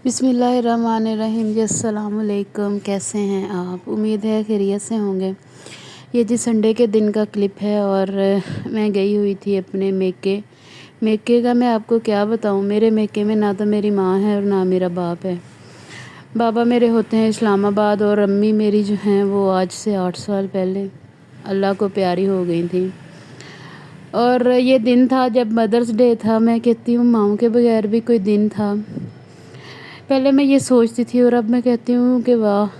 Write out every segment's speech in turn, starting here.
बिस्मिल्लाहिर्रहमानिर्रहीम जी, अस्सलाम वालेकुम। कैसे हैं आप? उम्मीद है खैरियत से होंगे। ये जी संडे के दिन का क्लिप है और मैं गई हुई थी अपने मेके का मैं आपको क्या बताऊं। मेरे मेके में ना तो मेरी माँ है और ना मेरा बाप है। बाबा मेरे होते हैं इस्लामाबाद और अम्मी मेरी जो हैं वो आज से 8 साल पहले अल्लाह को प्यारी हो गई थी। और ये दिन था जब मदर्स डे था। मैं कहती हूँ माँओं के बगैर भी कोई दिन था। पहले मैं ये सोचती थी और अब मैं कहती हूँ कि वाह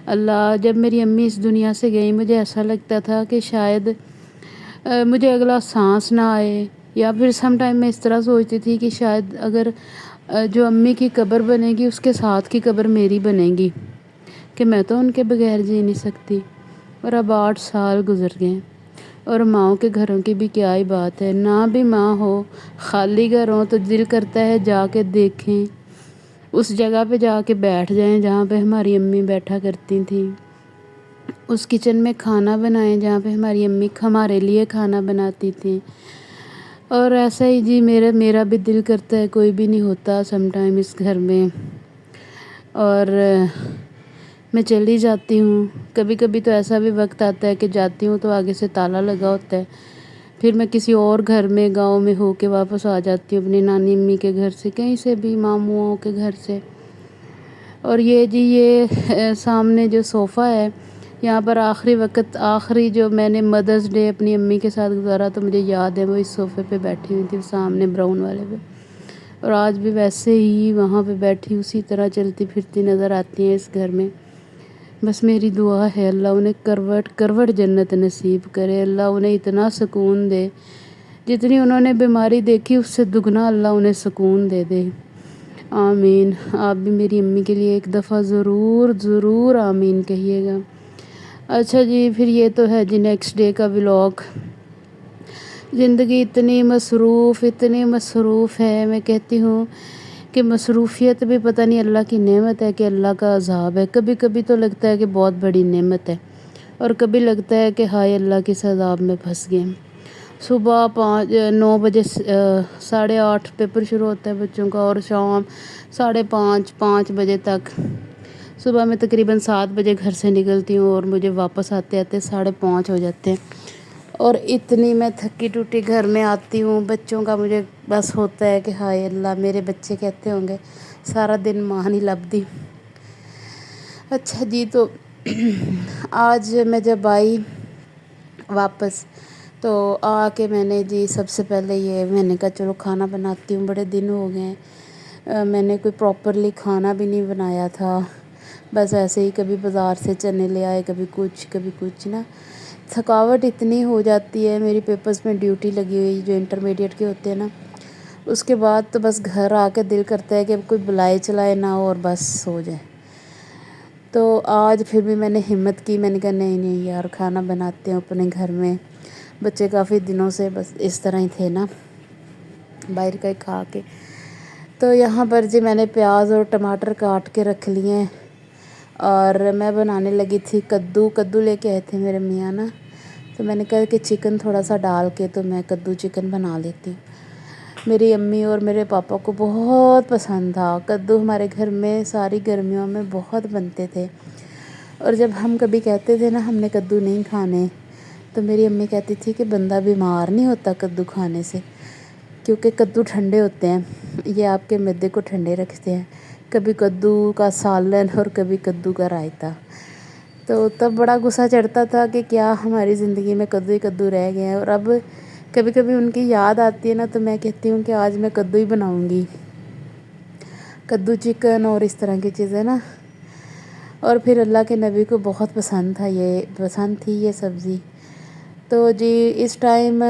अल्लाह, जब मेरी अम्मी इस दुनिया से गई मुझे ऐसा लगता था कि शायद मुझे अगला सांस ना आए, या फिर सम टाइम मैं इस तरह सोचती थी कि शायद अगर जो अम्मी की कब्र बनेगी उसके साथ की कब्र मेरी बनेगी, कि मैं तो उनके बगैर जी नहीं सकती। और अब 8 साल गुजर गए और माँओं के घरों की भी क्या ही बात है। ना भी माँ हो, खाली घर हो तो दिल करता है जाके देखें, उस जगह पे जाके बैठ जाएं जहाँ पे हमारी अम्मी बैठा करती थी, उस किचन में खाना बनाएं जहाँ पे हमारी अम्मी हमारे लिए खाना बनाती थी। और ऐसा ही जी मेरा भी दिल करता है, कोई भी नहीं होता सम टाइम इस घर में। और मैं चली जाती हूँ। कभी कभी तो ऐसा भी वक्त आता है कि जाती हूँ तो आगे से ताला लगा होता है, फिर मैं किसी और घर में गांव में होके वापस आ जाती हूँ अपनी नानी अम्मी के घर से, कहीं से भी मामूओं के घर से। और ये जी ये सामने जो सोफ़ा है, यहाँ पर आखिरी जो मैंने मदर्स डे अपनी अम्मी के साथ गुजारा तो मुझे याद है वो इस सोफ़े पे बैठी हुई थी सामने ब्राउन वाले पे। और आज भी वैसे ही वहाँ पे बैठी उसी तरह चलती फिरती नज़र आती हैं इस घर में। बस मेरी दुआ है अल्लाह उन्हें करवट करवट जन्नत नसीब करे, अल्लाह उन्हें इतना सुकून दे, जितनी उन्होंने बीमारी देखी उससे दुगना अल्लाह उन्हें सुकून दे दे। आमीन। आप भी मेरी अम्मी के लिए एक दफ़ा ज़रूर आमीन कहिएगा। अच्छा जी, फिर ये तो है जी नेक्स्ट डे का व्लॉग। ज़िंदगी इतनी मसरूफ़ है, मैं कहती हूँ कि मसरूफ़ियत भी पता नहीं अल्लाह की नेमत है कि अल्लाह का अज़ाब है। कभी कभी तो लगता है कि बहुत बड़ी नेमत है और कभी लगता है कि हाय अल्लाह के अज़ाब में फंस गए। सुबह 9 बजे 8:30 पेपर शुरू होता है बच्चों का और शाम 5:30 बजे तक। सुबह मैं तकरीबन 7 बजे घर से निकलती हूँ और मुझे वापस आते आते 5:30 हो जाते हैं। और इतनी मैं थकी टूटी घर में आती हूँ, बच्चों का मुझे बस होता है कि हाय अल्लाह, मेरे बच्चे कहते होंगे सारा दिन माँ नहीं लभदी। अच्छा जी, तो आज मैं जब आई वापस तो आके मैंने जी सबसे पहले ये मैंने कहा चलो खाना बनाती हूँ, बड़े दिन हो गए मैंने कोई प्रॉपरली खाना भी नहीं बनाया था। बस ऐसे ही कभी बाज़ार से चने ले आए, कभी कुछ ना। थकावट इतनी हो जाती है, मेरी पेपर्स में ड्यूटी लगी हुई जो इंटरमीडिएट के होते हैं ना, उसके बाद तो बस घर आके दिल करता है कि अब कोई बुलाए चलाए ना हो और बस सो जाए। तो आज फिर भी मैंने हिम्मत की, मैंने कहा नहीं यार खाना बनाते हैं अपने घर में। बच्चे काफ़ी दिनों से बस इस तरह ही थे ना, बाहर का ही खा के। तो यहाँ पर जी मैंने प्याज और टमाटर काट के रख लिए हैं और मैं बनाने लगी थी कद्दू लेके आए थे मेरे मियाँ ना, तो मैंने कहा कि चिकन थोड़ा सा डाल के तो मैं कद्दू चिकन बना लेती हूँ। मेरी अम्मी और मेरे पापा को बहुत पसंद था कद्दू, हमारे घर में सारी गर्मियों में बहुत बनते थे। और जब हम कभी कहते थे ना हमने कद्दू नहीं खाने, तो मेरी अम्मी कहती थी कि बंदा बीमार नहीं होता कद्दू खाने से, क्योंकि कद्दू ठंडे होते हैं, ये आपके मैदे को ठंडे रखते हैं। कभी कद्दू का सालन और कभी कद्दू का रायता। तो तब बड़ा गुस्सा चढ़ता था कि क्या हमारी ज़िंदगी में कद्दू ही कद्दू रह गए हैं। और अब कभी कभी उनकी याद आती है ना तो मैं कहती हूँ कि आज मैं कद्दू ही बनाऊँगी, कद्दू चिकन और इस तरह की चीज़ें ना। और फिर अल्लाह के नबी को बहुत पसंद थी ये सब्ज़ी। तो जी इस टाइम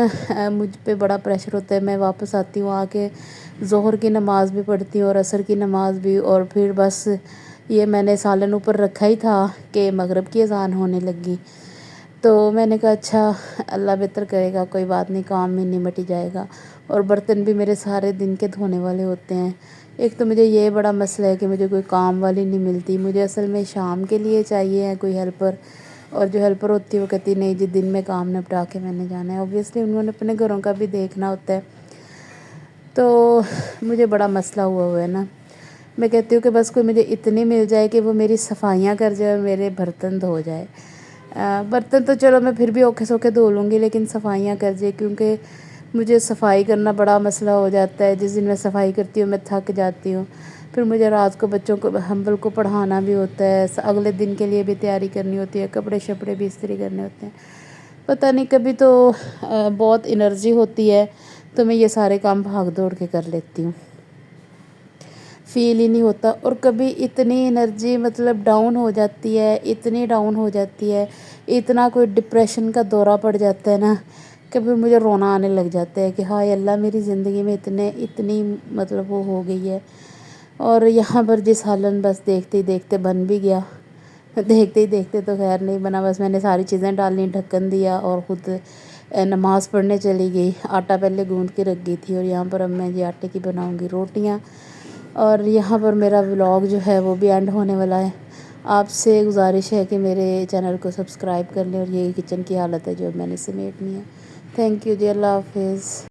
मुझ पे बड़ा प्रेशर होता है। मैं वापस आती हूँ, आके ज़ोहर की नमाज़ भी पढ़ती हूँ और असर की नमाज़ भी, और फिर बस ये मैंने सालन ऊपर रखा ही था कि मगरिब की अज़ान होने लगी। तो मैंने कहा अच्छा अल्लाह बेहतर करेगा, कोई बात नहीं, काम में निमट ही जाएगा। और बर्तन भी मेरे सारे दिन के धोने वाले होते हैं। एक तो मुझे ये बड़ा मसला है कि मुझे कोई काम वाली नहीं मिलती, मुझे असल में शाम के लिए चाहिए है कोई हेल्पर, और जो हेल्पर होती है वो कहती नहीं जी दिन में काम निपटा के मैंने जाना है। ऑब्वियसली उन्होंने अपने घरों का भी देखना होता है, तो मुझे बड़ा मसला हुआ है ना। میں کہتی ہوں کہ بس کوئی مجھے اتنی مل جائے کہ وہ میری صفائیاں کر جائے اور میرے برتن دھو جائے۔ برتن تو چلو میں پھر بھی اوکھے سوکھے دھو لوں گی، لیکن صفائیاں کر جائے، کیونکہ مجھے صفائی کرنا بڑا مسئلہ ہو جاتا ہے۔ جس دن میں صفائی کرتی ہوں میں تھک جاتی ہوں، پھر مجھے رات کو بچوں کو حنبل کو پڑھانا بھی ہوتا ہے، اگلے دن کے لیے بھی تیاری کرنی ہوتی ہے، کپڑے شپڑے بھی استری کرنے ہوتے ہیں۔ پتہ نہیں، کبھی تو بہت انرجی ہوتی ہے تو میں یہ سارے کام بھاگ دوڑ کے کر لیتی ہوں، فیل ہی نہیں ہوتا۔ اور کبھی اتنی انرجی مطلب ڈاؤن ہو جاتی ہے، اتنی ڈاؤن ہو جاتی ہے، اتنا کوئی ڈپریشن کا دورہ پڑ جاتا ہے نا، کبھی مجھے رونا آنے لگ جاتا ہے کہ ہائے اللہ، میری زندگی میں اتنی مطلب وہ ہو گئی ہے۔ اور یہاں پر جس سالن بس دیکھتے ہی دیکھتے بن بھی گیا، دیکھتے ہی دیکھتے تو خیر نہیں بنا، بس میں نے ساری چیزیں ڈالنی، ڈھکن دیا اور خود نماز پڑھنے چلی گئی۔ آٹا پہلے گوندھ کے رکھ گئی تھی، اور یہاں پر اب میں یہ آٹے کی بناؤں گی روٹیاں۔ اور یہاں پر میرا ولاگ جو ہے وہ بھی اینڈ ہونے والا ہے۔ آپ سے گزارش ہے کہ میرے چینل کو سبسکرائب کر لیں، اور یہ کچن کی حالت ہے جو میں نے سمیٹنی ہے۔ تھینک یو جی، اللہ حافظ۔